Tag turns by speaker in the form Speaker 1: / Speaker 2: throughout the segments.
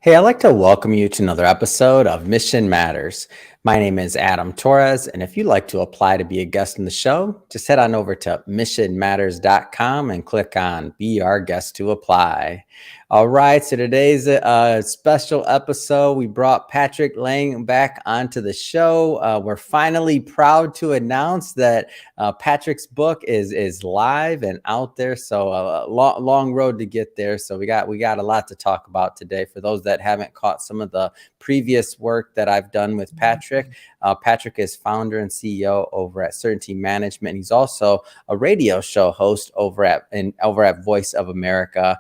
Speaker 1: Hey, I'd like to welcome you to another episode of Mission Matters. My name is Adam Torres, and if you'd like to apply to be a guest in the show, just head on over to missionmatters.com and click on Be Our Guest to Apply. All right, so today's a special episode. We brought Patrick Laing back onto the show. We're finally proud to announce that Patrick's book is live and out there. So a long road to get there. So we got a lot to talk about today. For those that haven't caught some of the previous work that I've done with Patrick, Patrick is founder and CEO over at Certainty Management. He's also a radio show host over at Voice of America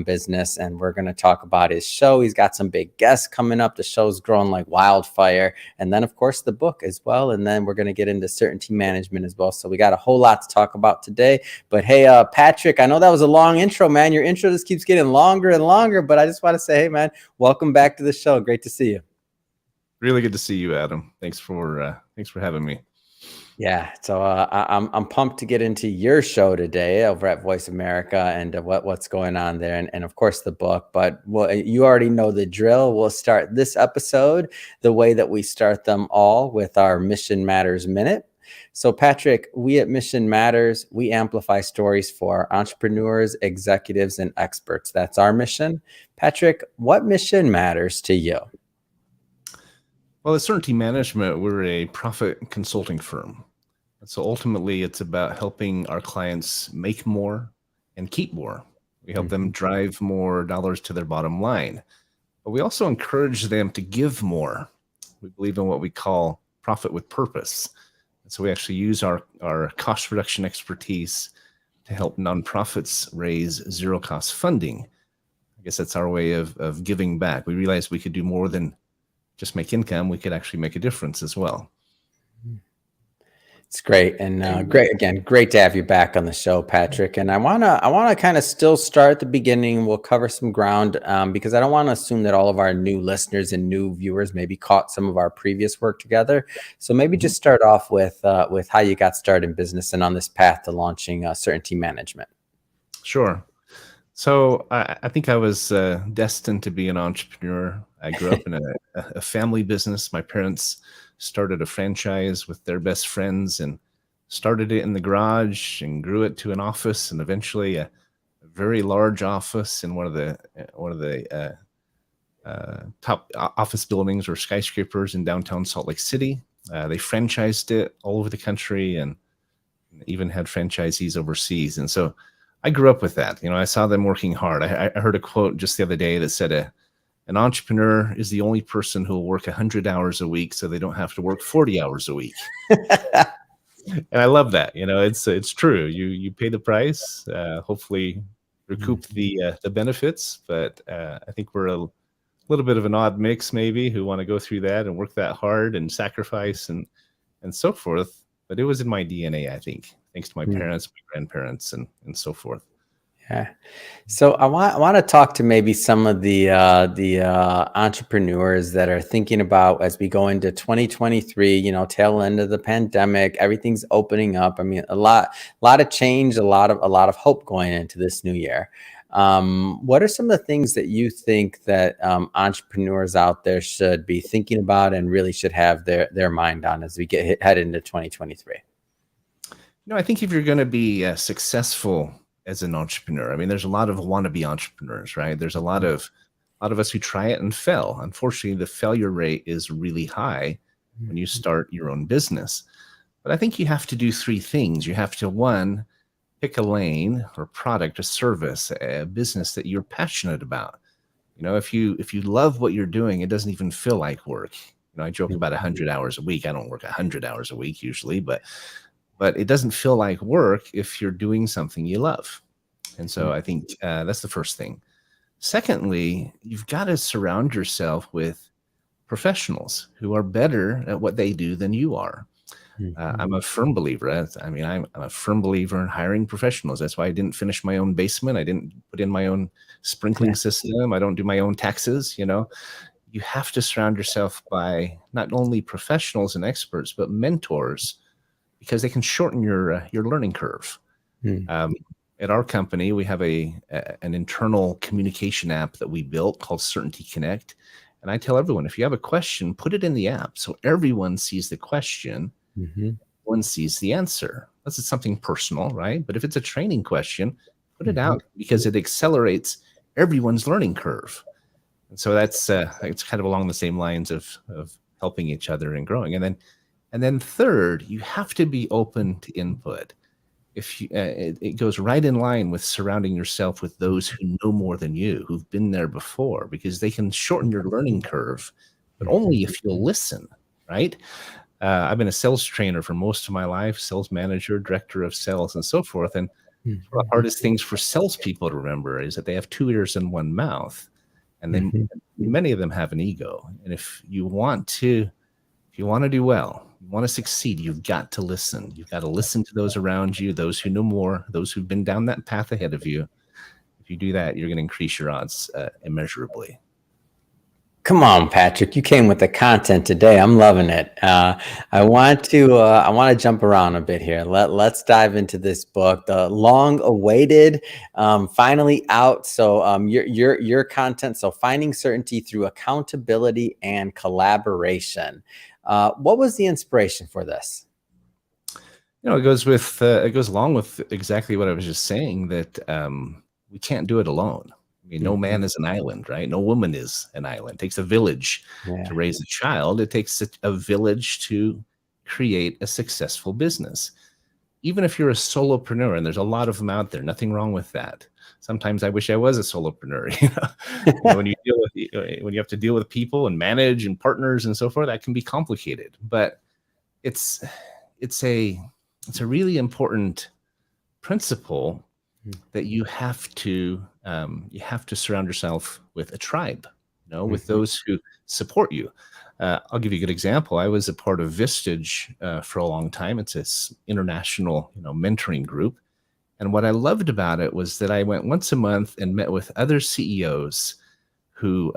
Speaker 1: Business, and we're going to talk about his show. He's got some big guests coming up. The show's growing like wildfire, and then of course the book as well. And then we're going to get into Certainty Management as well. So we got a whole lot to talk about today. But hey, Patrick, I know that was a long intro, man. Your intro just keeps getting longer and longer. But I just want to say, hey, man, welcome back to the show. Great to see you.
Speaker 2: Really good to see you, Adam. Thanks for having me.
Speaker 1: Yeah, so I'm pumped to get into your show today over at Voice America and what's going on there, and of course the book. But you already know the drill. We'll start this episode the way that we start them all, with our Mission Matters Minute. So Patrick, we at Mission Matters, we amplify stories for entrepreneurs, executives, and experts. That's our mission. Patrick, what mission matters to you?
Speaker 2: Well, at Certainty Management, we're a profit consulting firm. So ultimately, it's about helping our clients make more and keep more. We help them drive more dollars to their bottom line. But we also encourage them to give more. We believe in what we call profit with purpose. And so we actually use our cost reduction expertise to help nonprofits raise zero-cost funding. I guess that's our way of giving back. We realized we could do more than just make income. We could actually make a difference as well.
Speaker 1: It's great. And great to have you back on the show, Patrick. And I wanna kind of still start at the beginning. We'll cover some ground because I don't want to assume that all of our new listeners and new viewers maybe caught some of our previous work together. So maybe just start off with how you got started in business and on this path to launching Certainty Management.
Speaker 2: Sure. So I think I was destined to be an entrepreneur. I grew up in a family business. My parents started a franchise with their best friends and started it in the garage and grew it to an office, and eventually a very large office in one of the top office buildings or skyscrapers in downtown Salt Lake City. They franchised it all over the country and even had franchisees overseas. And so I grew up with that. I saw them working hard. I heard a quote just the other day that said, an entrepreneur is the only person who will work 100 hours a week so they don't have to work 40 hours a week. And I love that. It's true. You pay the price, hopefully recoup the benefits. But I think we're a little bit of an odd mix, maybe, who want to go through that and work that hard and sacrifice and so forth. But it was in my DNA, I think, thanks to my parents, my grandparents, and so forth.
Speaker 1: Yeah. So I want to talk to maybe some of the entrepreneurs that are thinking about, as we go into 2023, tail end of the pandemic, everything's opening up. I mean, a lot of change, a lot of hope going into this new year. What are some of the things that you think that entrepreneurs out there should be thinking about and really should have their mind on as we head into 2023?
Speaker 2: I think if you're going to be successful as an entrepreneur, I mean, there's a lot of wannabe entrepreneurs, right? There's a lot of us who try it and fail. Unfortunately, the failure rate is really high when you start your own business. But I think you have to do three things. You have to, one, pick a lane or product, a service, a business that you're passionate about. If you love what you're doing, it doesn't even feel like work. I joke about 100 hours a week. I don't work 100 hours a week usually, but it doesn't feel like work if you're doing something you love. And so I think that's the first thing. Secondly, you've got to surround yourself with professionals who are better at what they do than you are. I'm a firm believer. I'm a firm believer in hiring professionals. That's why I didn't finish my own basement. I didn't put in my own sprinkling system. I don't do my own taxes. You have to surround yourself by not only professionals and experts, but mentors, because they can shorten your learning curve. At our company, we have an internal communication app that we built called Certainty Connect. And I tell everyone, if you have a question, put it in the app so everyone sees the question,
Speaker 1: Mm-hmm.
Speaker 2: one sees the answer. Unless it's something personal, right? But if it's a training question, put it
Speaker 1: Mm-hmm.
Speaker 2: out because it accelerates everyone's learning curve. And so that's it's kind of along the same lines of helping each other and growing. And then third, you have to be open to input. If you, it goes right in line with surrounding yourself with those who know more than you, who've been there before, because they can shorten your learning curve, but
Speaker 1: Mm-hmm.
Speaker 2: only if you'll listen, right? I've been a sales trainer for most of my life, sales manager, director of sales, and so forth. And one of the hardest things for salespeople to remember is that they have two ears and one mouth, and
Speaker 1: Mm-hmm.
Speaker 2: many of them have an ego. And if you want to do well, you want to succeed, you've got to listen. You've got to listen to those around you, those who know more, those who've been down that path ahead of you. If you do that, you're going to increase your odds immeasurably.
Speaker 1: Come on, Patrick. You came with the content today. I'm loving it. I want to jump around a bit here. Let's dive into this book, the long awaited, finally out. So your content. So finding certainty through accountability and collaboration. What was the inspiration for this?
Speaker 2: It goes along with exactly what I was just saying, that we can't do it alone. I mean, no
Speaker 1: Mhm.
Speaker 2: man is an island, right? No woman is an island. It takes a village to
Speaker 1: Yeah.
Speaker 2: raise a child. It takes a village to create a successful business. Even if you're a solopreneur, and there's a lot of them out there, nothing wrong with that. Sometimes I wish I was a solopreneur. When you have to deal with people and manage and partners and so forth, that can be complicated. But it's it's a it's a really important principle that you have to surround yourself with a tribe, with
Speaker 1: Mhm.
Speaker 2: those who support you. I'll give you a good example. I was a part of Vistage for a long time. It's this international, mentoring group. And what I loved about it was that I went once a month and met with other CEOs who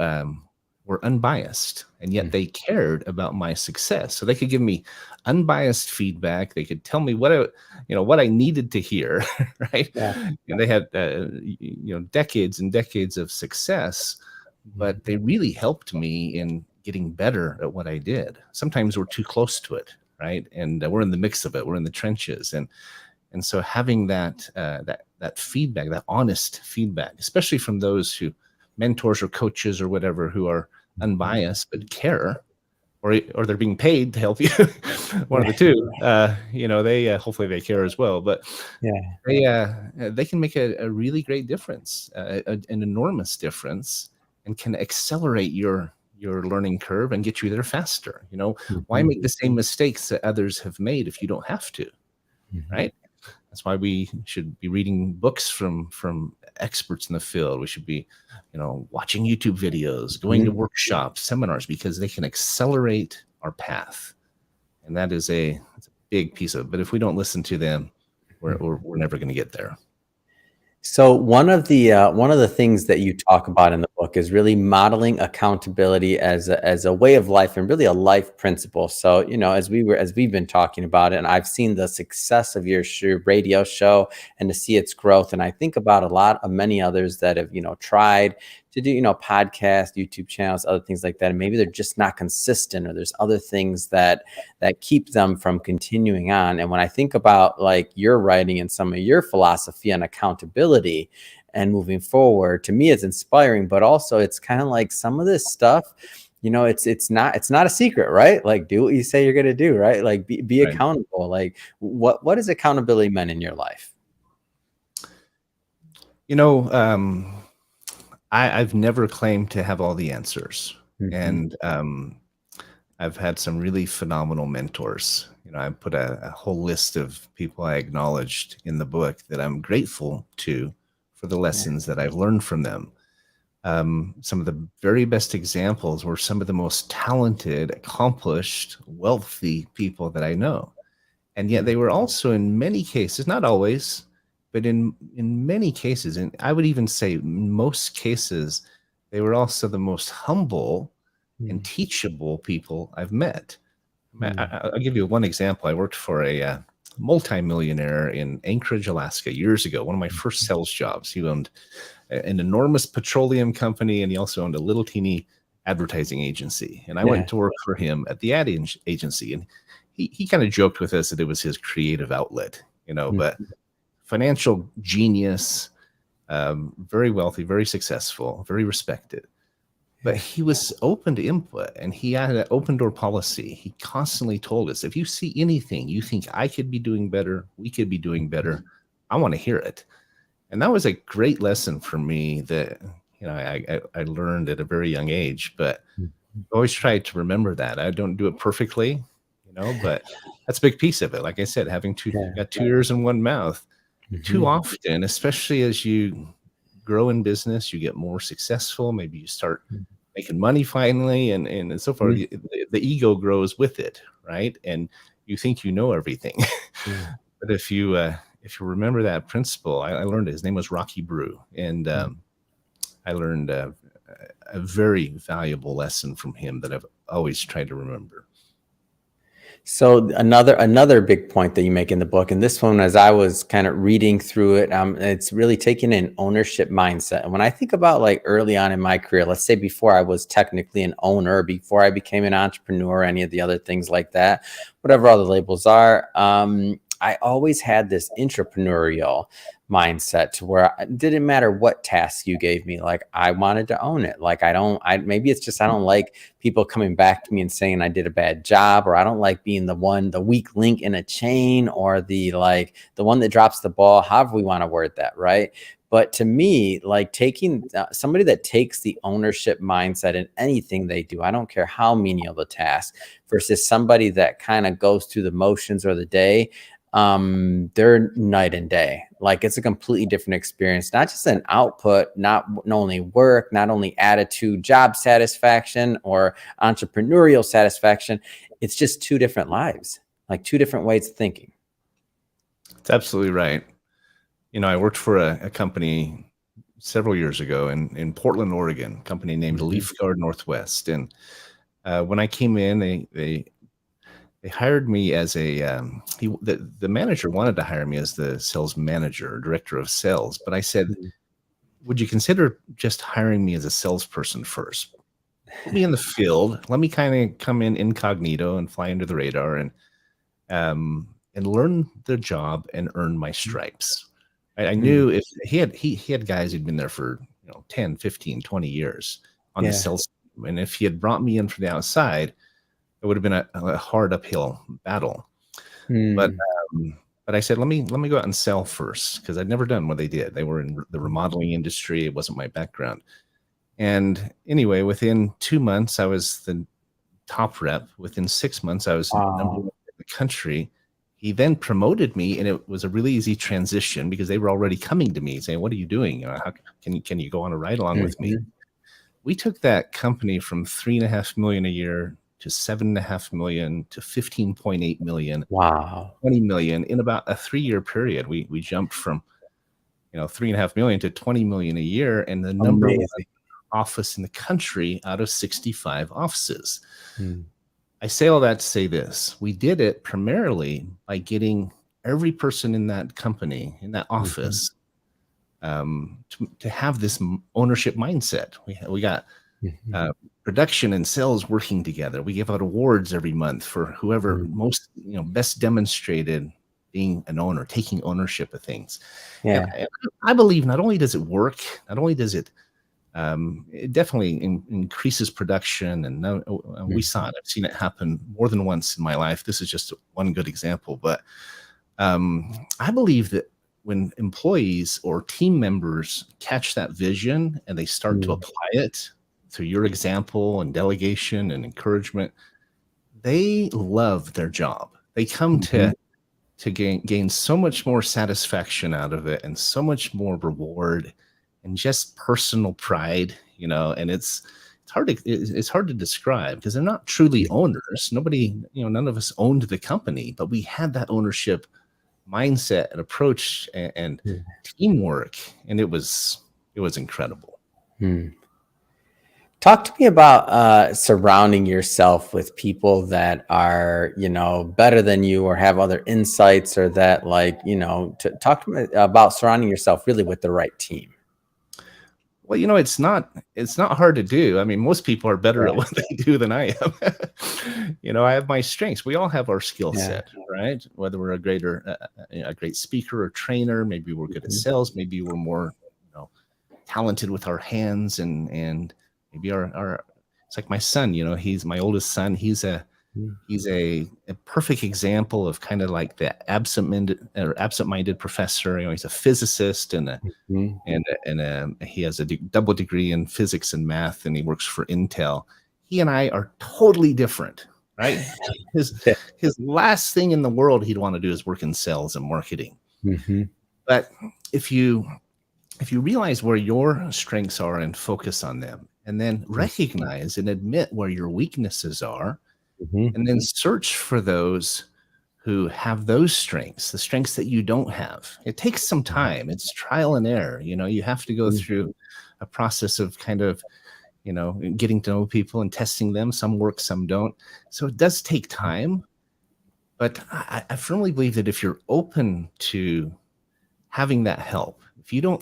Speaker 2: were unbiased, and yet
Speaker 1: Mhm.
Speaker 2: they cared about my success. So they could give me unbiased feedback. They could tell me what I needed to hear, right?
Speaker 1: Yeah.
Speaker 2: And they had decades and decades of success, but they really helped me in getting better at what I did. Sometimes we're too close to it, right? And we're in the mix of it. We're in the trenches, and so having that feedback, that honest feedback, especially from those who mentors or coaches or whatever who are
Speaker 1: Mhm.
Speaker 2: unbiased but care, or they're being paid to help you, one of
Speaker 1: Yeah.
Speaker 2: the two. They hopefully they care as well, but
Speaker 1: Yeah.
Speaker 2: they can make a really great difference, an enormous difference, and can accelerate your learning curve and get you there faster. Why
Speaker 1: Mhm.
Speaker 2: make the same mistakes that others have made if you don't have to,
Speaker 1: Mhm.
Speaker 2: right? That's why we should be reading books from experts in the field. We should be, watching YouTube videos, going to
Speaker 1: Mhm.
Speaker 2: workshops, seminars, because they can accelerate our path. And that's a big piece of it. But if we don't listen to them, we're never going to get there.
Speaker 1: So one of the things that you talk about in the book is really modeling accountability as a way of life and really a life principle. So as we've been talking about it, and I've seen the success of your radio show and to see its growth, and I think about a lot of many others that have tried to do podcasts, YouTube channels, other things like that, and maybe they're just not consistent, or there's other things that keep them from continuing on. And when I think about like your writing and some of your philosophy on accountability and moving forward, to me it's inspiring, but also it's kind of like some of this stuff, it's not a secret, right? Like do what you say you're going to do, right? Like be
Speaker 2: Right.
Speaker 1: accountable. Like what is accountability meant in your life?
Speaker 2: You know, um, I've never claimed to have all the answers,
Speaker 1: Mhm.
Speaker 2: and I've had some really phenomenal mentors. I put a whole list of people I acknowledged in the book that I'm grateful to for the
Speaker 1: Yeah.
Speaker 2: lessons that I've learned from them. Some of the very best examples were some of the most talented, accomplished, wealthy people that I know. And yet they were also, in many cases, not always, but in many cases, and I would even say in most cases, they were also the most humble and teachable people I've met.
Speaker 1: Mhm.
Speaker 2: I'll give you one example. I worked for multimillionaire in Anchorage, Alaska, years ago. One of my first sales jobs. He owned an enormous petroleum company, and he also owned a little teeny advertising agency. And I went
Speaker 1: Yeah.
Speaker 2: to work for him at the ad agency, and he kind of joked with us that it was his creative outlet, but
Speaker 1: Mhm.
Speaker 2: financial genius, very wealthy, very successful, very respected. But
Speaker 1: Yeah.
Speaker 2: he was open to input, and he had an open door policy. He constantly told us, if you see anything you think I could be doing better, we could be doing better, I want to hear it. And that was a great lesson for me that I learned at a very young age. But
Speaker 1: Mhm.
Speaker 2: I always try to remember that. I don't do it perfectly, but that's a big piece of it. Like I said, having you
Speaker 1: Yeah.
Speaker 2: got two ears and one mouth. Too
Speaker 1: Mhm.
Speaker 2: often, especially as you grow in business, you get more successful. Maybe you start making money finally, and so far
Speaker 1: Mhm.
Speaker 2: the ego grows with it, right? And you think you know everything.
Speaker 1: Yeah.
Speaker 2: But if you remember that principle, I learned it. His name was Rocky Brew, and I learned a very valuable lesson from him that I've always tried to remember.
Speaker 1: So another big point that you make in the book, and this one, as I was kind of reading through it, it's really taking an ownership mindset. And when I think about like early on in my career, let's say before I was technically an owner, before I became an entrepreneur, any of the other things like that, whatever all the labels are, I always had this entrepreneurial mindset to where it didn't matter what task you gave me, like I wanted to own it. Like maybe it's just I don't like people coming back to me and saying I did a bad job, or I don't like being the weak link in a chain, or the one that drops the ball, however we want to word that, right? But to me, like taking somebody that takes the ownership mindset in anything they do, I don't care how menial the task, versus somebody that kind of goes through the motions or the day, they're night and day. Like it's a completely different experience, not just an output, not only work, not only attitude, job satisfaction, or entrepreneurial satisfaction. It's just two different lives, like two different ways of thinking.
Speaker 2: It's absolutely right. I worked for a company several years ago in Portland, Oregon, a company named
Speaker 1: Mhm.
Speaker 2: Leaf Guard Northwest. And when I came in, they hired me as the manager wanted to hire me as the sales manager, director of sales. But I said,
Speaker 1: Mhm.
Speaker 2: would you consider just hiring me as a salesperson first? Put me in the field. Let me kind of come in incognito and fly under the radar, and learn the job and earn my stripes. I
Speaker 1: Mhm.
Speaker 2: knew if he had guys who'd been there for 10, 15, 20 years on the
Speaker 1: Yeah.
Speaker 2: sales team. And if he had brought me in from the outside, it would have been a hard uphill battle. But
Speaker 1: Mm.
Speaker 2: um, but I said, let me go out and sell first, because I'd never done what they did. They were in the remodeling industry. It wasn't my background. And anyway, within 2 months, I was the top rep. Within 6 months, I was number
Speaker 1: Wow.
Speaker 2: one in the country. He then promoted me, and it was a really easy transition because they were already coming to me saying, "What are you doing? How can you go on a ride along with me?"
Speaker 1: Mhm.
Speaker 2: We took that company from 3.5 million a year to 7.5 million to 15.8 million,
Speaker 1: Wow.
Speaker 2: 20 million in about a 3 year period. We jumped from 3.5 million to 20 million a year, and the number one
Speaker 1: Amazing.
Speaker 2: office in the country out of 65 offices.
Speaker 1: Mm.
Speaker 2: I say all that to say this: we did it primarily by getting every person in that company, in that
Speaker 1: Mhm.
Speaker 2: office, to have this ownership mindset. We got
Speaker 1: Mhm.
Speaker 2: uh, production and sales working together. We give out awards every month for whoever
Speaker 1: Mm.
Speaker 2: most best demonstrated being an owner, taking ownership of things. And
Speaker 1: Yeah.
Speaker 2: I believe not only does it work, not only does it definitely increases production, and we saw
Speaker 1: Mhm.
Speaker 2: it. I've seen it happen more than once in my life. This is just one good example, but I believe that when employees or team members catch that vision and they start to
Speaker 1: Mm.
Speaker 2: apply it through your example and delegation and encouragement, they love their job. They come
Speaker 1: Mhm.
Speaker 2: to gain so much more satisfaction out of it, and so much more reward, and just personal pride, and it's hard to describe, because they're not truly owners. Nobody, none of us owned the company, but we had that ownership mindset and approach, and
Speaker 1: Yeah.
Speaker 2: teamwork, and it was incredible.
Speaker 1: Mm. Talk to me about surrounding yourself with people that are, better than you or have other insights or that talk to me about surrounding yourself really with the right team.
Speaker 2: Well, it's not hard to do. I mean, most people are better at
Speaker 1: Right.
Speaker 2: what they do than I am. I have my strengths. We all have our skill
Speaker 1: Yeah.
Speaker 2: set, right? Whether we're a great speaker or trainer, maybe we're good at
Speaker 1: Mhm.
Speaker 2: sales, maybe we're more, talented with our hands, and maybe our it's like my son. He's my oldest son. He's a perfect example of kind of like the absent-minded professor. He's a physicist
Speaker 1: Mhm.
Speaker 2: and he has a double degree in physics and math, and he works for Intel. He and I are totally different, right? His
Speaker 1: Yeah.
Speaker 2: his last thing in the world he'd want to do is work in sales and marketing.
Speaker 1: Mhm.
Speaker 2: But if you realize where your strengths are and focus on them, and then recognize and admit where your weaknesses are,
Speaker 1: Mhm.
Speaker 2: and then search for those who have those strengths, the strengths that you don't have. It takes some time. It's trial and error. You have to go
Speaker 1: Mhm.
Speaker 2: through a process of kind of, getting to know people and testing them. Some work, some don't. So it does take time. But I firmly believe that if you're open to having that help, if you don't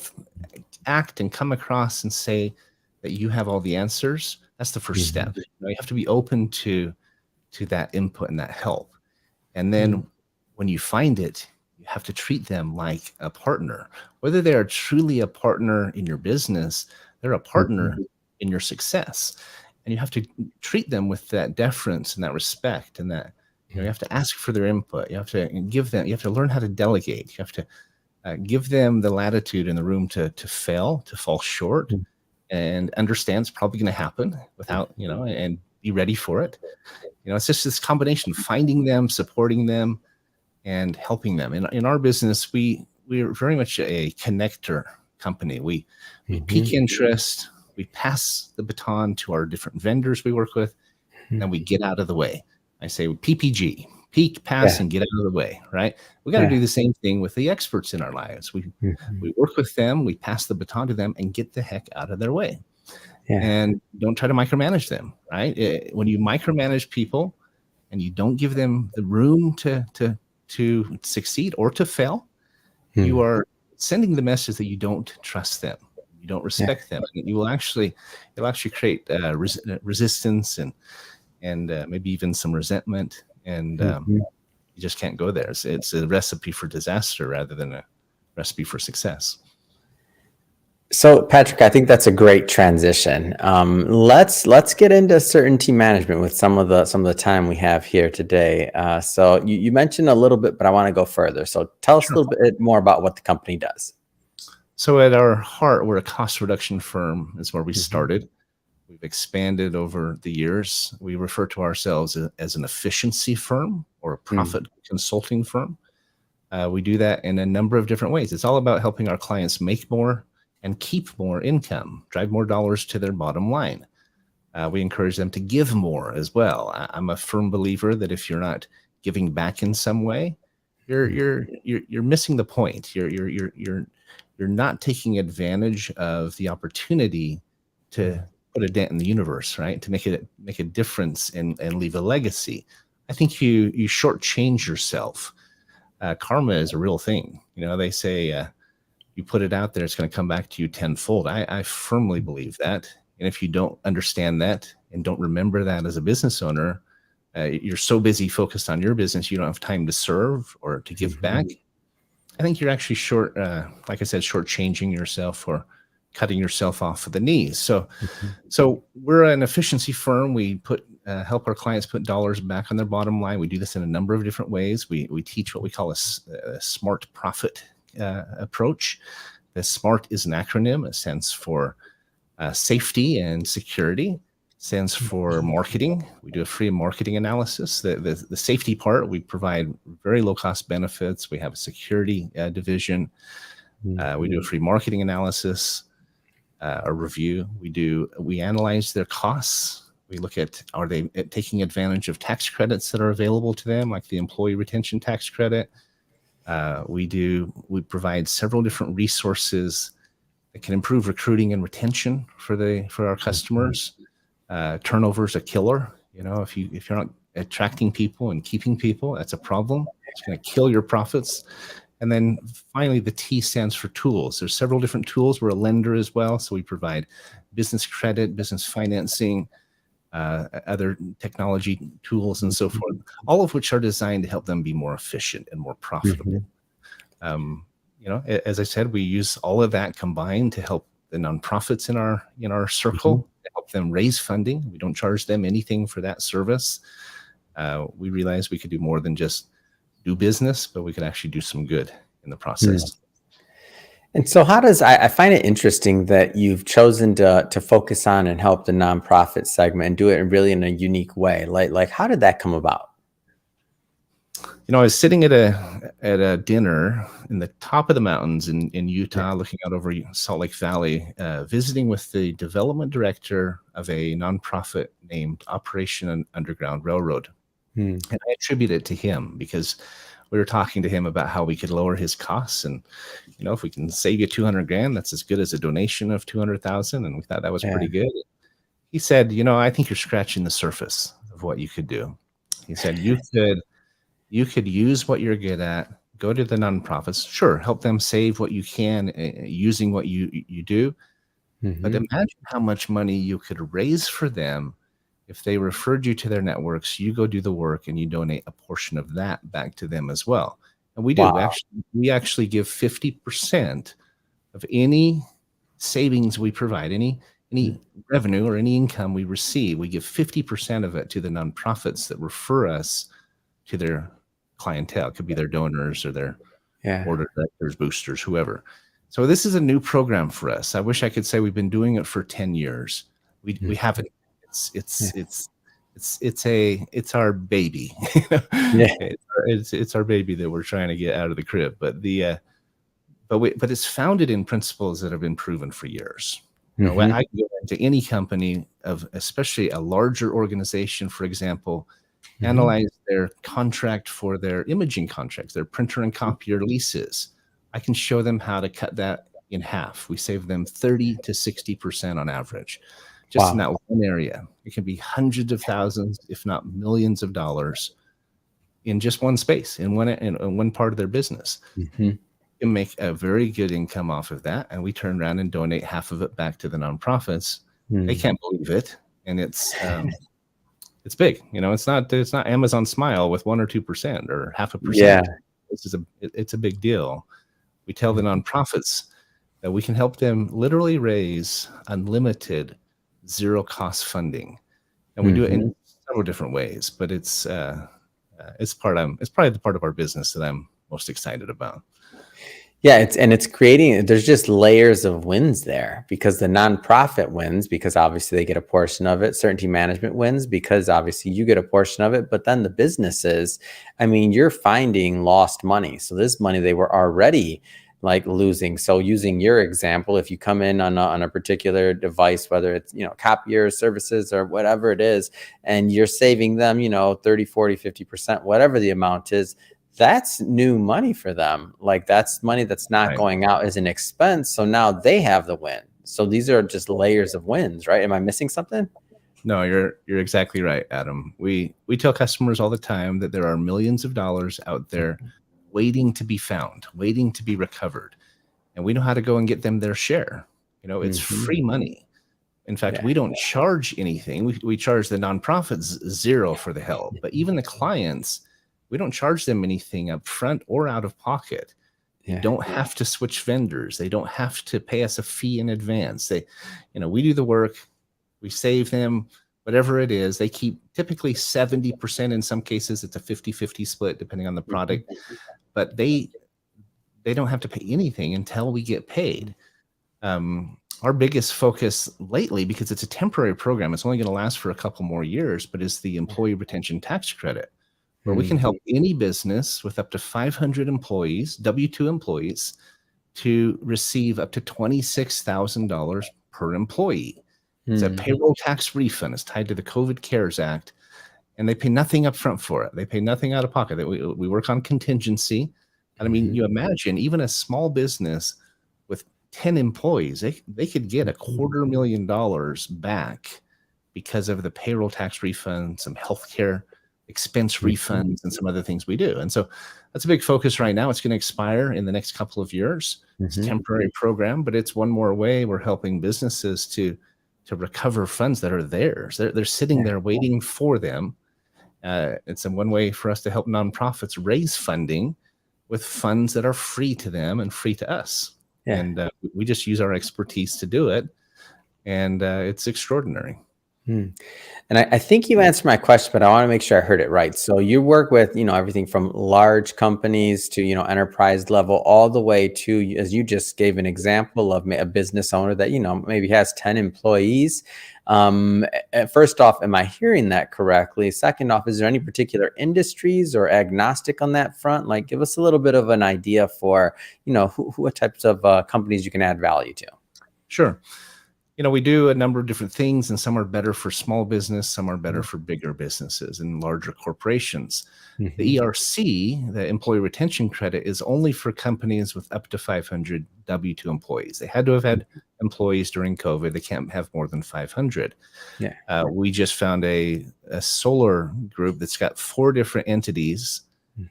Speaker 2: act and come across and say that you have all the answers, that's the first
Speaker 1: Mhm.
Speaker 2: step. You have to be open to that input and that help. And
Speaker 1: Mhm.
Speaker 2: then when you find it, you have to treat them like a partner. Whether they are truly a partner in your business, they're a partner
Speaker 1: Mhm.
Speaker 2: in your success. And you have to treat them with that deference and that respect, and that you have to ask for their input. You have to learn how to delegate. You have to give them the latitude and the room to fail, to fall short,
Speaker 1: Mhm.
Speaker 2: and understand it's probably going to happen and be ready for it. It's just this combination of finding them, supporting them, and helping them. In our business, we're very much a connector company. We
Speaker 1: Mhm.
Speaker 2: pique interest, we pass the baton to our different vendors we work with, and then we get out of the way. I say PPG, peak, pass,
Speaker 1: Yeah.
Speaker 2: and get out of the way, right? We got to
Speaker 1: Yeah.
Speaker 2: do the same thing with the experts in our lives. We
Speaker 1: Mhm.
Speaker 2: we work with them, we pass the baton to them, and get the heck out of their way.
Speaker 1: Yeah.
Speaker 2: And don't try to micromanage them, right? When you micromanage people and you don't give them the room to succeed or to fail, you
Speaker 1: Mm.
Speaker 2: are sending the message that you don't trust them, you don't
Speaker 1: Yeah.
Speaker 2: respect them, and you'll actually create resistance and maybe even some resentment, and
Speaker 1: Mhm.
Speaker 2: you just can't go there. It's a recipe for disaster rather than a recipe for success.
Speaker 1: So, Patrick, I think that's a great transition. Let's get into certainty management with some of the time we have here today. So, you mentioned a little bit, but I want to go further. So, tell us a
Speaker 2: Sure.
Speaker 1: little bit more about what the company does.
Speaker 2: So at our heart, we're a cost reduction firm. Is where we
Speaker 1: Mhm.
Speaker 2: started. We've expanded over the years. We refer to ourselves as an efficiency firm or a
Speaker 1: Mm.
Speaker 2: profit consulting firm. We do that in a number of different ways. It's all about helping our clients make more and keep more income, drive more dollars to their bottom line. We encourage them to give more as well. I'm a firm believer that if you're not giving back in some way, you're missing the point. You're not taking advantage of the opportunity to
Speaker 1: Mm.
Speaker 2: put a dent in the universe, right? To make a difference and leave a legacy. I think you shortchange yourself. Karma is a real thing. They say you put it out there, it's going to come back to you tenfold. I firmly believe that. And if you don't understand that and don't remember that as a business owner, you're so busy focused on your business, you don't have time to serve or to give back.
Speaker 1: Mhm.
Speaker 2: I think you're actually like I said, shortchanging yourself or cutting yourself off at the knees. So,
Speaker 1: Mhm.
Speaker 2: so we're an efficiency firm. We help our clients put dollars back on their bottom line. We do this in a number of different ways. We teach what we call a smart profit approach. The SMART is an acronym. It stands for safety and security. Stands for marketing. We do a free marketing analysis. The safety part, we provide very low cost benefits. We have a security division.
Speaker 1: Mm.
Speaker 2: We do a free marketing analysis, a review. We analyze their costs. We look at, are they taking advantage of tax credits that are available to them, like the employee retention tax credit. We provide several different resources that can improve recruiting and retention for our
Speaker 1: Mhm.
Speaker 2: customers. Turnover is a killer. If you're not attracting people and keeping people, that's a problem. It's going to kill your profits. And then finally, the T stands for tools. There's several different tools. We're a lender as well, so we provide business credit, business financing, other technology tools, and so forth, all of which are designed to help them be more efficient and more profitable. As I said, we use all of that combined to help the nonprofits in our circle, to help them raise funding. We don't charge them anything for that service. We realized we could do more than just do business, but we could actually do some good in the process.
Speaker 1: And so I find it interesting that you've chosen to focus on and help the nonprofit segment and do it really in a unique way. Like how did that come about?
Speaker 2: I was sitting at a dinner in the top of the mountains in Utah, looking out over Salt Lake Valley, visiting with the development director of a nonprofit named Operation Underground Railroad. And I attribute it to him because we were talking to him about how we could lower his costs. And, if we can save you $200,000, that's as good as a donation of $200,000. And we thought that was pretty good. He said, I think you're scratching the surface of what you could do. He said, you could use what you're good at, go to the nonprofits, sure, help them save what you can using what you do. But imagine how much money you could raise for them if they referred you to their networks. You go do the work and you donate a portion of that back to them as well. And we do.
Speaker 1: Wow.
Speaker 2: We actually give 50% of any savings we provide, any revenue or any income we receive. We give 50% of it to the nonprofits that refer us to their clientele. It could be their donors or their board of directors, boosters, whoever. So this is a new program for us. I wish I could say we've been doing it for 10 years. We haven't. It's our baby. It's our baby that we're trying to get out of the crib. But but it's founded in principles that have been proven for years. I can go into any company especially a larger organization, for example, analyze their contract for their imaging contracts, their printer and copier leases. I can show them how to cut that in half. We save them 30 to 60% on average, just in that one area. It can be hundreds of thousands, if not millions of dollars in just one space, in one part of their business. You can make a very good income off of that. And we turn around and donate half of it back to the nonprofits. They can't believe it. And it's big. It's not Amazon Smile with 1 or 2% or 0.5%. It's a big deal. We tell the nonprofits that we can help them literally raise unlimited zero-cost funding, and we do it in several different ways. But it's probably the part of our business that I'm most excited about.
Speaker 1: Yeah, it's creating, there's just layers of wins there, because the nonprofit wins because obviously they get a portion of it. Certainty Management wins because obviously you get a portion of it. But then the businesses, you're finding lost money. So this money they were already like losing. So using your example, if you come in on a particular device, whether it's, copier services or whatever it is, and you're saving them, 30, 40, 50%, whatever the amount is, that's new money for them. Like that's money that's not going out as an expense. So now they have the win. So these are just layers of wins, right? Am I missing something?
Speaker 2: No, you're exactly right, Adam. We tell customers all the time that there are millions of dollars out there waiting to be found, waiting to be recovered. And we know how to go and get them their share. It's free money. In fact, we don't charge anything. We charge the nonprofits $0 for the help, but even the clients, we don't charge them anything up front or out of pocket. They don't have to switch vendors. They don't have to pay us a fee in advance. We do the work, we save them, whatever it is. They keep typically 70%. In some cases, it's a 50-50 split, depending on the product. But they don't have to pay anything until we get paid. Our biggest focus lately, because it's a temporary program, it's only going to last for a couple more years, but is the employee retention tax credit, where we can help any business with up to 500 employees, W-2 employees, to receive up to $26,000 per employee. It's a payroll tax refund. It's tied to the COVID CARES Act, and they pay nothing up front for it. They pay nothing out of pocket. We work on contingency. And you imagine even a small business with 10 employees, they could get $250,000 back because of the payroll tax refund, some healthcare expense
Speaker 1: Mhm.
Speaker 2: refunds, and some other things we do. And so that's a big focus right now. It's going to expire in the next couple of years. It's a
Speaker 1: Mhm.
Speaker 2: temporary program, but it's one more way we're helping businesses to recover funds that are theirs. They're sitting
Speaker 1: Yeah.
Speaker 2: there waiting for them. It's a one way for us to help nonprofits raise funding with funds that are free to them and free to us.
Speaker 1: Yeah.
Speaker 2: And we just use our expertise to do it. And it's extraordinary.
Speaker 1: Hmm. And I think you answered my question, but I want to make sure I heard it right. So you work with, everything from large companies to, enterprise level, all the way to, as you just gave an example of a business owner that, maybe has 10 employees. First off, am I hearing that correctly? Second off, is there any particular industries or agnostic on that front? Like, give us a little bit of an idea for, what types of companies you can add value to.
Speaker 2: Sure. We do a number of different things, and some are better for small business, some are better for bigger businesses and larger corporations. The
Speaker 1: Mhm.
Speaker 2: ERC, the Employee Retention Credit, is only for companies with up to 500 W-2 employees. They had to have had employees during COVID. They can't have more than 500.
Speaker 1: Yeah.
Speaker 2: We just found a solar group that's got 4 different entities.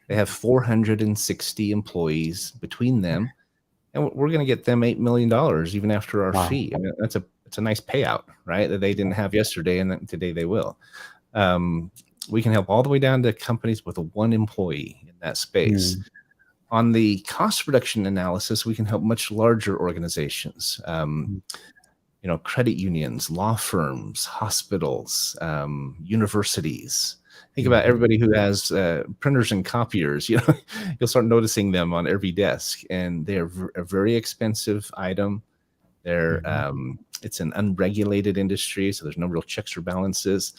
Speaker 2: They have 460 employees between them, and we're going to get them $8 million even after our
Speaker 1: Wow.
Speaker 2: fee. I mean, it's a nice payout, right? That they didn't have yesterday, and then today they will. We can help all the way down to companies with 1 employee in that space.
Speaker 1: Mm.
Speaker 2: On the cost reduction analysis, we can help much larger organizations, credit unions, law firms, hospitals, universities. Think about
Speaker 1: Mhm.
Speaker 2: everybody who has printers and copiers. You'll start noticing them on every desk, and they're a very expensive item. It's an unregulated industry, so there's no real checks or balances.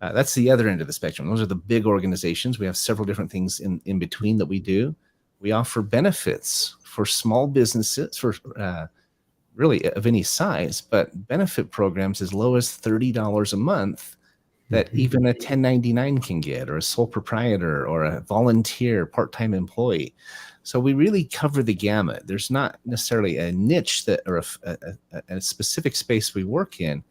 Speaker 2: That's the other end of the spectrum. Those are the big organizations. We have several different things in between that we do. We offer benefits for small businesses, for really of any size, but benefit programs as low as $30 a month that
Speaker 1: Mhm.
Speaker 2: even a 1099 can get, or a sole proprietor, or a volunteer part-time employee. So we really cover the gamut. There's not necessarily a niche that, or a specific space we work in.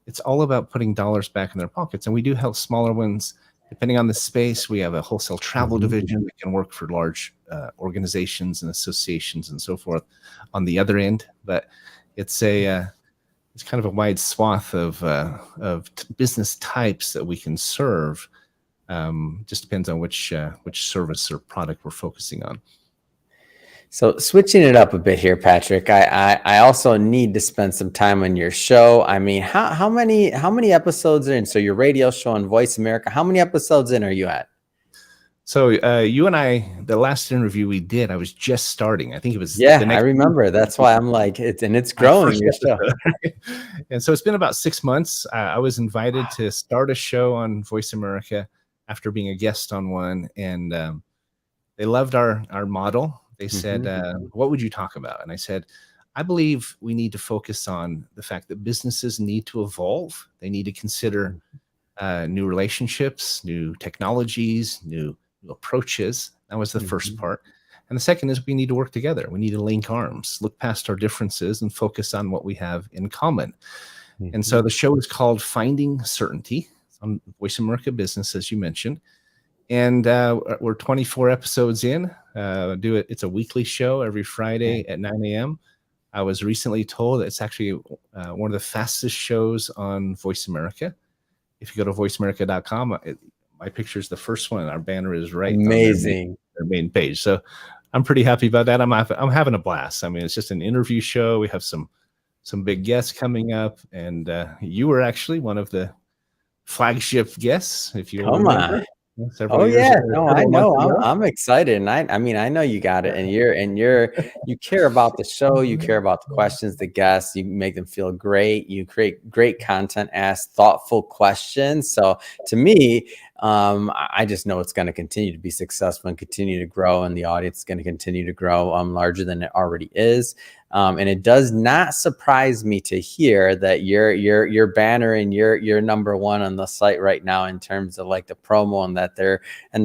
Speaker 2: It's all about putting dollars back in their pockets. And we do help smaller ones depending on the space. We have a wholesale travel
Speaker 1: Mhm.
Speaker 2: division that can work for large organizations and associations and so forth on the other end. But it's it's kind of a wide swath of business types that we can serve. Just depends on which service or product we're focusing on.
Speaker 1: So switching it up a bit here, Patrick, I also need to spend some time on your show. I mean, how many episodes are in? So your radio show on Voice America, how many episodes in are you at?
Speaker 2: So you and I, the last interview we did, I was just starting. I think it was the
Speaker 1: Yeah, I
Speaker 2: next week.
Speaker 1: remember. That's why I'm like, it's
Speaker 2: Our
Speaker 1: growing,
Speaker 2: first
Speaker 1: your show.
Speaker 2: episode. And so it's been about 6 months. I was invited to start a show on Voice America after being a guest on one, and they loved our model. They said,
Speaker 1: Mhm.
Speaker 2: "What would you talk about?" And I said, "I believe we need to focus on the fact that businesses need to evolve. They need to consider new relationships, new technologies, new approaches." That was the first
Speaker 1: Mhm.
Speaker 2: part. And the second is we need to work together. We need to link arms, look past our differences, and focus on what we have in common. And so
Speaker 1: Mhm.
Speaker 2: the show is called Finding Certainty. It's on Voice America Business, as you mentioned. And we're 24 episodes in. It's a weekly show every Friday at 9 a.m. I was recently told that it's actually one of the fastest shows on Voice America. If you go to voiceamerica.com, my picture is the first one. Our banner is right on
Speaker 1: Amazing.
Speaker 2: their main page. So I'm pretty happy about that. I'm having a blast. I mean, it's just an interview show. We have some big guests coming up, and you were actually one of the flagship guests, if you'll
Speaker 1: Come on.
Speaker 2: remember, several
Speaker 1: Oh
Speaker 2: years
Speaker 1: yeah,
Speaker 2: ago,
Speaker 1: no, I
Speaker 2: several months
Speaker 1: know. I'm
Speaker 2: ago.
Speaker 1: I'm excited, and I mean, I know you got it, and you care about the show, you care about the questions, the guests, you make them feel great, you create great content, ask thoughtful questions. So to me, I just know it's going to continue to be successful and continue to grow, and the audience is going to continue to grow larger than it already is. And it does not surprise me to hear that your banner and you're number one on the site right now in terms of like the promo, and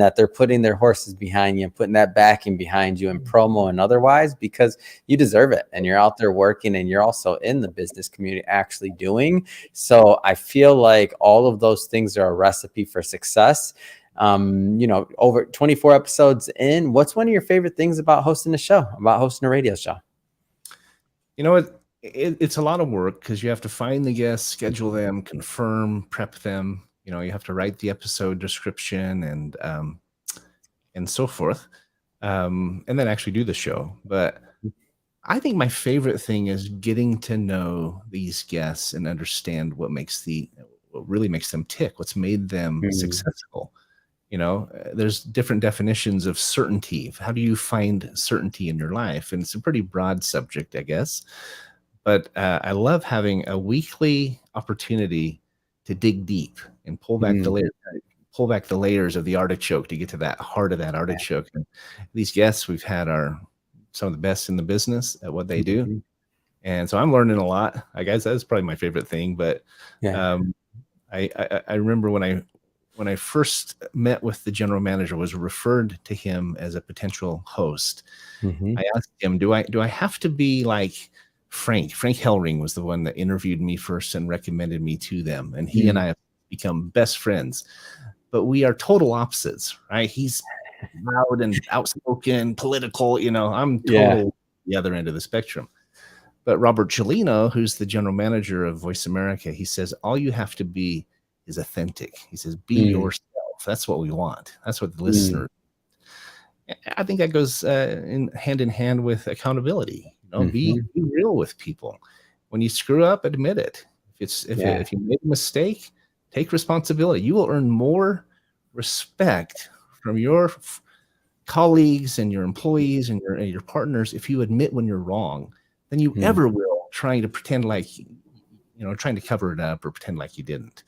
Speaker 1: that they're putting their horses behind you and putting that backing behind you in promo and otherwise, because you deserve it and you're out there working and you're also in the business community actually doing. So I feel like all of those things are a recipe for success. Over 24 episodes in, what's one of your favorite things about hosting a radio show?
Speaker 2: You know what? It's a lot of work because you have to find the guests, schedule them, confirm, prep them. You have to write the episode description and so forth, and then actually do the show. But I think my favorite thing is getting to know these guests and understand what really makes them tick, what's made them successful. There's different definitions of certainty. How do you find certainty in your life? And it's a pretty broad subject, I guess. But I love having a weekly opportunity to dig deep and pull back the layers of the artichoke to get to that heart of that artichoke. And these guests we've had are some of the best in the business at what they do. And so I'm learning a lot. I guess that's probably my favorite thing. But I remember when I first met with the general manager, was referred to him as a potential host. I asked him, do I have to be like Frank Hellring was the one that interviewed me first and recommended me to them. And he and I have become best friends, but we are total opposites, right? He's loud and outspoken, political, I'm total the other end of the spectrum. But Robert Cellino, who's the general manager of Voice America, he says, all you have to be is authentic. He says, be yourself. That's what we want. That's what the listener. I think that goes hand in hand with accountability. Be real with people. When you screw up, admit it. If you made a mistake, take responsibility. You will earn more respect from your colleagues and your employees and your partners if you admit when you're wrong than you ever will trying to pretend like trying to cover it up or pretend like you didn't.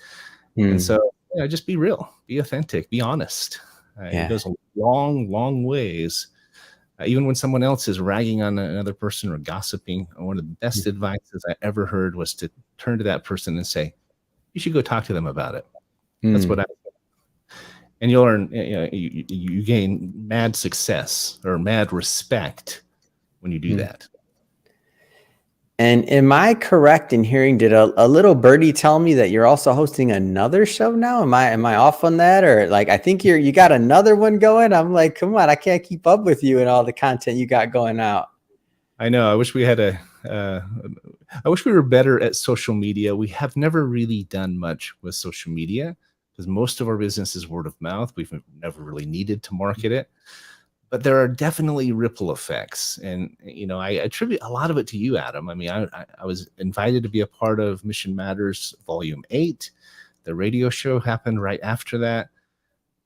Speaker 2: And so, just be real, be authentic, be honest. It goes a long ways. Even when someone else is ragging on another person or gossiping, one of the best advices I ever heard was to turn to that person and say, you should go talk to them about it. That's what I do. And you'll learn, you gain mad success or mad respect when you do that.
Speaker 1: And am I correct in hearing, did a little birdie tell me that you're also hosting another show now? Am I off on that? Or like, I think you got another one going. I'm like, come on, I can't keep up with you and all the content you got going out.
Speaker 2: I know. I wish we had I wish we were better at social media. We have never really done much with social media because most of our business is word of mouth. We've never really needed to market it. But there are definitely ripple effects. And, I attribute a lot of it to you, Adam. I mean, I was invited to be a part of Mission Matters Volume 8. The radio show happened right after that.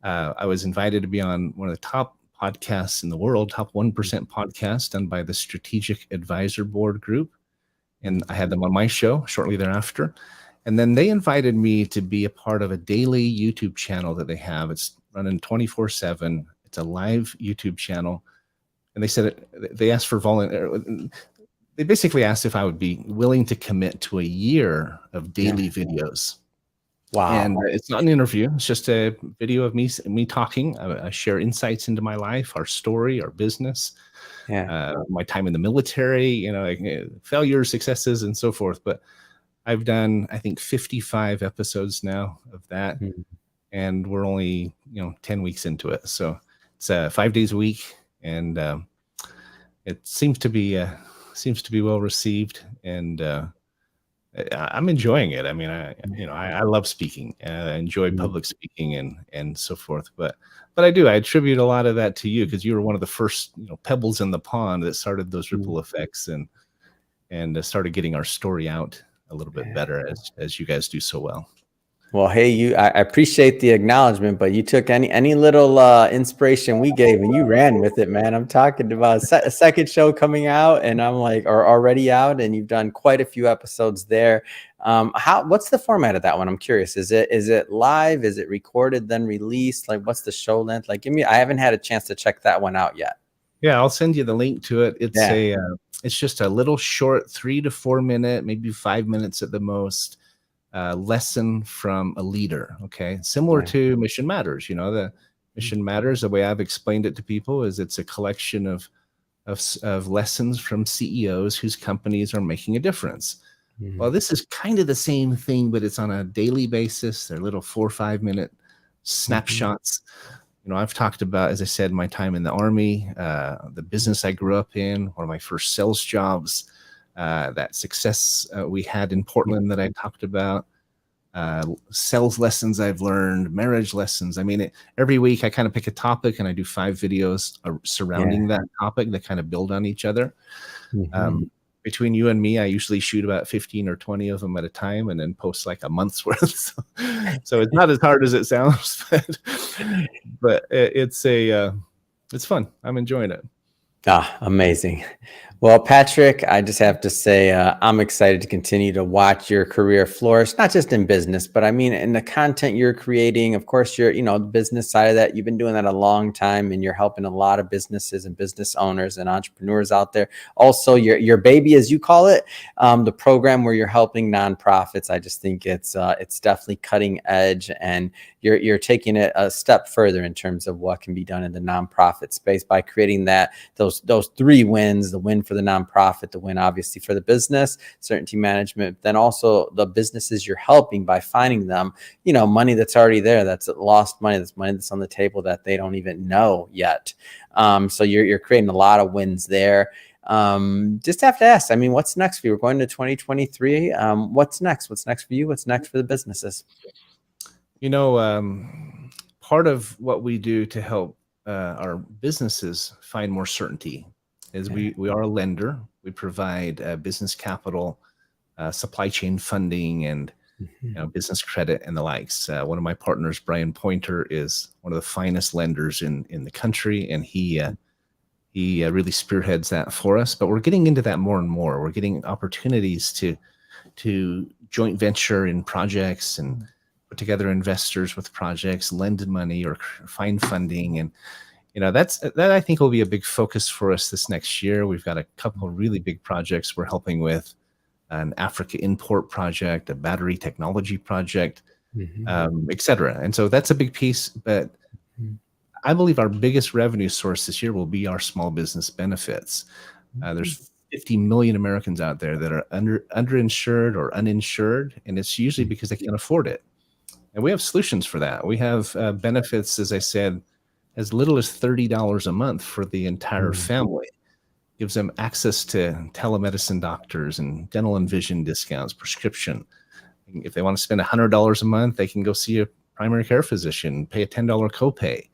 Speaker 2: I was invited to be on one of the top podcasts in the world, top 1% podcast done by the Strategic Advisor Board Group. And I had them on my show shortly thereafter. And then they invited me to be a part of a daily YouTube channel that they have. It's running 24/7. It's a live YouTube channel. And they said, they asked for volunteer. They basically asked if I would be willing to commit to a year of daily videos.
Speaker 1: Wow.
Speaker 2: And it's not an interview. It's just a video of me talking. I share insights into my life, our story, our business, my time in the military, failures, successes, and so forth. But I've done, I think, 55 episodes now of that. And we're only, 10 weeks into it. So it's 5 days a week. And it seems to be well received. And I'm enjoying it. I mean, I love speaking. I enjoy public speaking and so forth. But I attribute a lot of that to you because you were one of the first pebbles in the pond that started those ripple effects and started getting our story out a little bit better as you guys do so well.
Speaker 1: Well, hey, I appreciate the acknowledgement, but you took any little inspiration we gave and you ran with it, man. I'm talking about a second show coming out, and I'm like, or already out, and you've done quite a few episodes there. What's the format of that one? I'm curious. Is it live? Is it recorded then released? Like, what's the show length? Like, I haven't had a chance to check that one out yet.
Speaker 2: Yeah, I'll send you the link to it.
Speaker 1: Yeah.
Speaker 2: It's just a little short, 3 to 4 minute, maybe 5 minutes at the most, lesson from a leader. Okay, similar
Speaker 1: Yeah.
Speaker 2: to Mission Matters. The Mission Matters. The way I've explained it to people is it's a collection of lessons from CEOs whose companies are making a difference. Well,
Speaker 1: Mhm.
Speaker 2: this is kind of the same thing, but it's on a daily basis. They're little 4 or 5 minute
Speaker 1: Mhm.
Speaker 2: snapshots. I've talked about, as I said, my time in the Army, the business I grew up in, one of my first sales jobs, that success we had in Portland that I talked about, sales lessons I've learned, marriage lessons. I mean, every week I kind of pick a topic and I do 5 videos
Speaker 1: Yeah.
Speaker 2: surrounding that topic that kind of build on each other.
Speaker 1: Mhm.
Speaker 2: Um, between you and me, I usually shoot about 15 or 20 of them at a time and then post like a month's worth. So it's not as hard as it sounds, but it's fun. I'm enjoying it.
Speaker 1: Ah, amazing. Well, Patrick, I just have to say, I'm excited to continue to watch your career flourish, not just in business, but I mean, in the content you're creating. Of course, the business side of that, you've been doing that a long time and you're helping a lot of businesses and business owners and entrepreneurs out there. Also, your baby, as you call it, the program where you're helping nonprofits. I just think it's definitely cutting edge, and you're taking it a step further in terms of what can be done in the nonprofit space by creating those 3 wins: the win for the nonprofit, the win obviously for the business, certainty management, then also the businesses you're helping by finding them, money that's already there, that's lost money, that's money that's on the table that they don't even know yet. So you're creating a lot of wins there. Just have to ask, I mean, what's next for you? We're going to 2023. What's next? What's next for you? What's next for the businesses?
Speaker 2: Part of what we do to help our businesses find more certainty is
Speaker 1: Yeah.
Speaker 2: we are a lender. We provide business capital, supply chain funding, and
Speaker 1: Mhm.
Speaker 2: business credit and the likes. One of my partners, Brian Pointer, is one of the finest lenders in the country, and he really spearheads that for us. But we're getting into that more and more. We're getting opportunities to joint venture in projects and put together investors with projects, lend money or find funding. And that I think will be a big focus for us this next year. We've got a couple of really big projects we're helping with: an Africa import project, a battery technology project,
Speaker 1: Mhm.
Speaker 2: et cetera. And so that's a big piece. But
Speaker 1: Mhm.
Speaker 2: I believe our biggest revenue source this year will be our small business benefits.
Speaker 1: Mhm.
Speaker 2: There's 50 million Americans out there that are underinsured or uninsured, and it's usually because they can't afford it. And we have solutions for that. We have benefits, as I said, as little as $30 a month for the entire
Speaker 1: Mhm.
Speaker 2: family. Gives them access to telemedicine doctors and dental and vision discounts, prescription. If they want to spend $100 a month, they can go see a primary care physician, pay a $10 copay,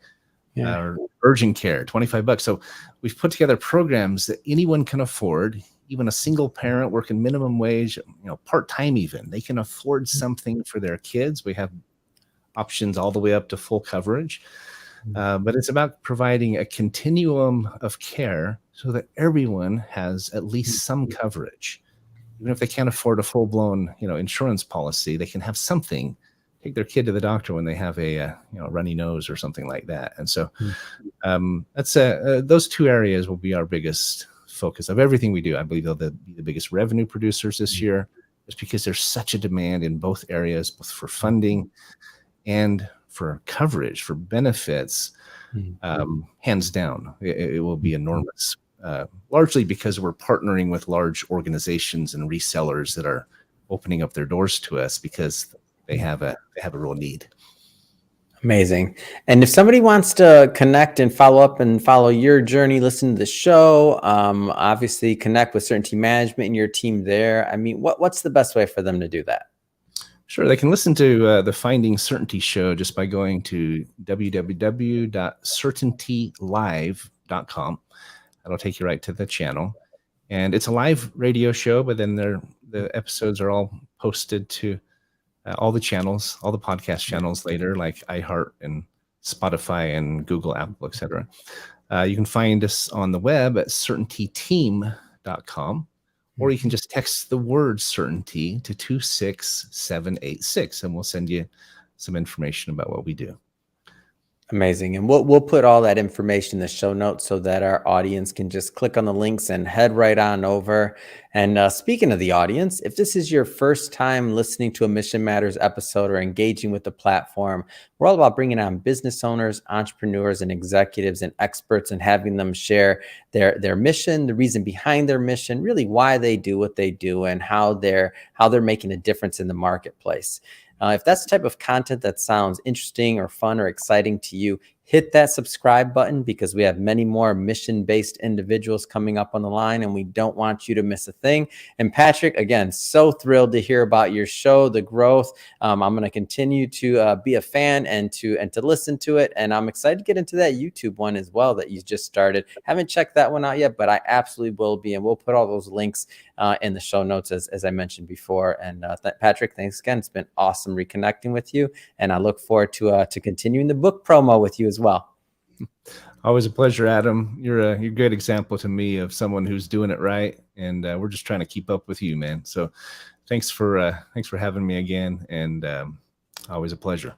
Speaker 1: Yeah.
Speaker 2: or urgent care, 25 bucks. So we've put together programs that anyone can afford, even a single parent working minimum wage, part-time even. They can afford something for their kids. We have options all the way up to full coverage. But it's about providing a continuum of care so that everyone has at least some coverage. Even if they can't afford a full-blown, insurance policy, they can have something. Take their kid to the doctor when they have a runny nose or something like that. And so that's those 2 areas will be our biggest focus of everything we do. I believe they'll be the biggest revenue producers this year, just because there's such a demand in both areas, both for funding and for coverage, for benefits. Hands down, it will be enormous. Largely because we're partnering with large organizations and resellers that are opening up their doors to us because they have a real need.
Speaker 1: Amazing. And if somebody wants to connect and follow up and follow your journey, listen to the show, obviously connect with Certainty Management and your team there. I mean, what's the best way for them to do that?
Speaker 2: Sure, they can listen to the Finding Certainty show just by going to www.certaintylive.com. That'll take you right to the channel. And it's a live radio show, but then the episodes are all posted to all the channels, all the podcast channels later, like iHeart and Spotify and Google, Apple, etc. You can find us on the web at certaintyteam.com, or you can just text the word certainty to 26786, and we'll send you some information about what we do.
Speaker 1: Amazing. And we'll put all that information in the show notes so that our audience can just click on the links and head right on over. And speaking of the audience, if this is your first time listening to a Mission Matters episode or engaging with the platform, we're all about bringing on business owners, entrepreneurs, and executives and experts and having them share their mission, the reason behind their mission, really why they do what they do, and how they're making a difference in the marketplace. If that's the type of content that sounds interesting or fun or exciting to you, hit that subscribe button because we have many more mission-based individuals coming up on the line and we don't want you to miss a thing. And Patrick, again, so thrilled to hear about your show, the growth. I'm going to continue to be a fan and to listen to it. And I'm excited to get into that YouTube one as well that you just started. Haven't checked that one out yet, but I absolutely will be. And we'll put all those links in the show notes, as I mentioned before. And Patrick, thanks again. It's been awesome reconnecting with you. And I look forward to continuing the book promo with you as well.
Speaker 2: Always a pleasure, Adam. You're a great example to me of someone who's doing it right. And we're just trying to keep up with you, man. So thanks for having me again. And always a pleasure.